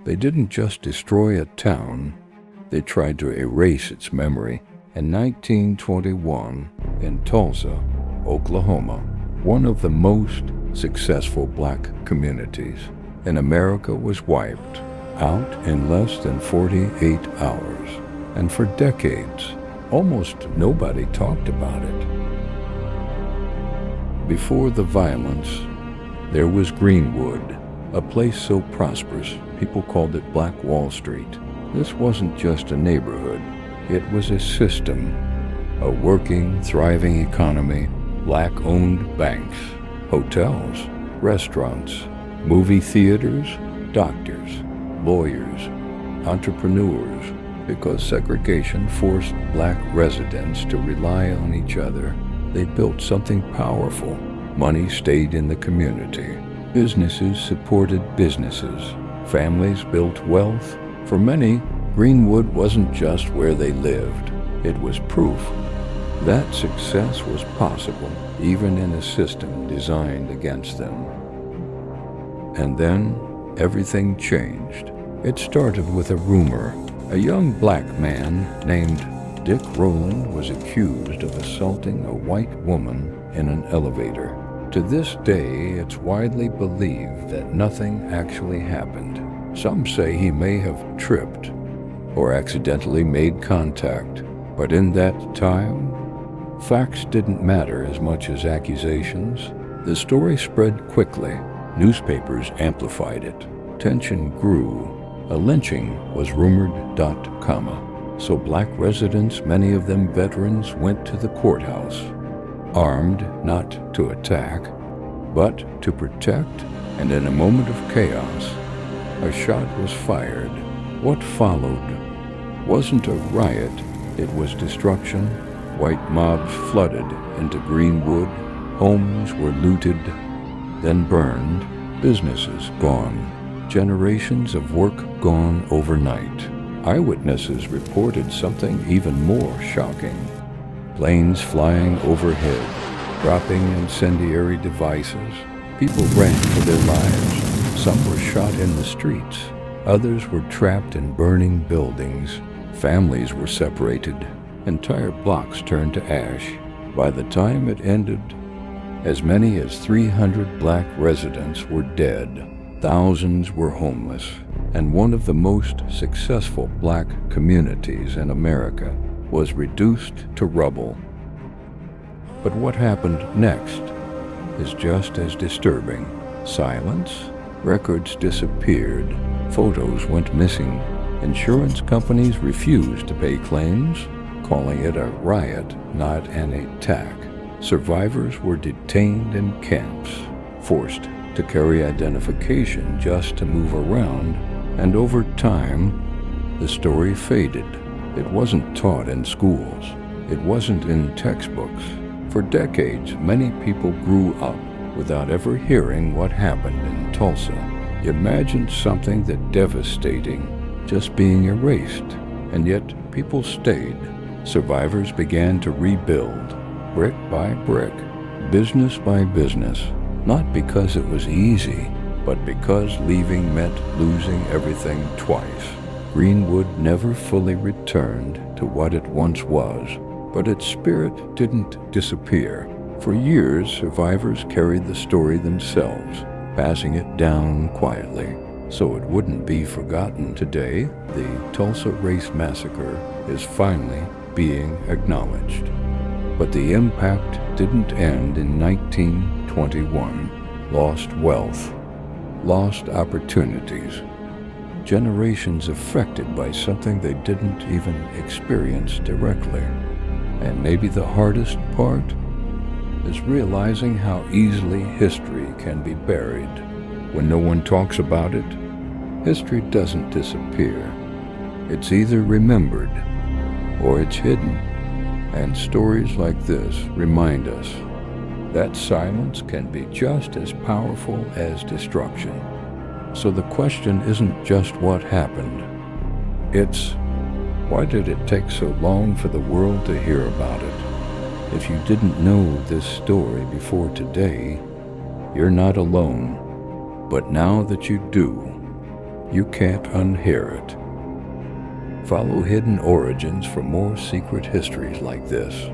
They didn't just destroy a town, they tried to erase its memory. In 1921, in Tulsa, Oklahoma, one of the most successful black communities in America was wiped out in less than 48 hours. And for decades, almost nobody talked about it. Before the violence, there was Greenwood, a place so prosperous people called it Black Wall Street. This wasn't just a neighborhood, it was a system, a working, thriving economy, black-owned banks, hotels, restaurants, movie theaters, doctors, lawyers, entrepreneurs, because segregation forced black residents to rely on each other. They built something powerful. Money stayed in the community. Businesses supported businesses. Families built wealth. For many, Greenwood wasn't just where they lived. It was proof that success was possible, even in a system designed against them. And then, everything changed. It started with a rumor. A young black man named Dick Rowland was accused of assaulting a white woman in an elevator. To this day, it's widely believed that nothing actually happened. Some say he may have tripped or accidentally made contact, but in that time, facts didn't matter as much as accusations. The story spread quickly. Newspapers amplified it. Tension grew. A lynching was rumored. So black residents, many of them veterans, went to the courthouse, armed not to attack, but to protect, and in a moment of chaos, a shot was fired. What followed wasn't a riot, it was destruction. White mobs flooded into Greenwood, homes were looted, then burned, businesses gone, generations of work gone overnight. Eyewitnesses reported something even more shocking. Planes flying overhead, dropping incendiary devices. People ran for their lives. Some were shot in the streets. Others were trapped in burning buildings. Families were separated. Entire blocks turned to ash. By the time it ended, as many as 300 black residents were dead. Thousands were homeless, and one of the most successful black communities in America was reduced to rubble. But what happened next is just as disturbing. Silence, records disappeared, photos went missing, insurance companies refused to pay claims, calling it a riot, not an attack. Survivors were detained in camps, forced to carry identification just to move around, and over time, the story faded. It wasn't taught in schools. It wasn't in textbooks. For decades, many people grew up without ever hearing what happened in Tulsa. Imagine something that devastating just being erased, and yet people stayed. Survivors began to rebuild, brick by brick, business by business. Not because it was easy, but because leaving meant losing everything twice. Greenwood never fully returned to what it once was, but its spirit didn't disappear. For years, survivors carried the story themselves, passing it down quietly, so it wouldn't be forgotten. Today, the Tulsa Race Massacre is finally being acknowledged. But the impact didn't end in 1921. Lost wealth, lost opportunities, generations affected by something they didn't even experience directly. And maybe the hardest part is realizing how easily history can be buried. When no one talks about it, history doesn't disappear. It's either remembered or it's hidden. And stories like this remind us that silence can be just as powerful as destruction. So the question isn't just what happened. It's, why did it take so long for the world to hear about it? If you didn't know this story before today, you're not alone. But now that you do, You can't unhear it. Follow Hidden Origins for more secret histories like this.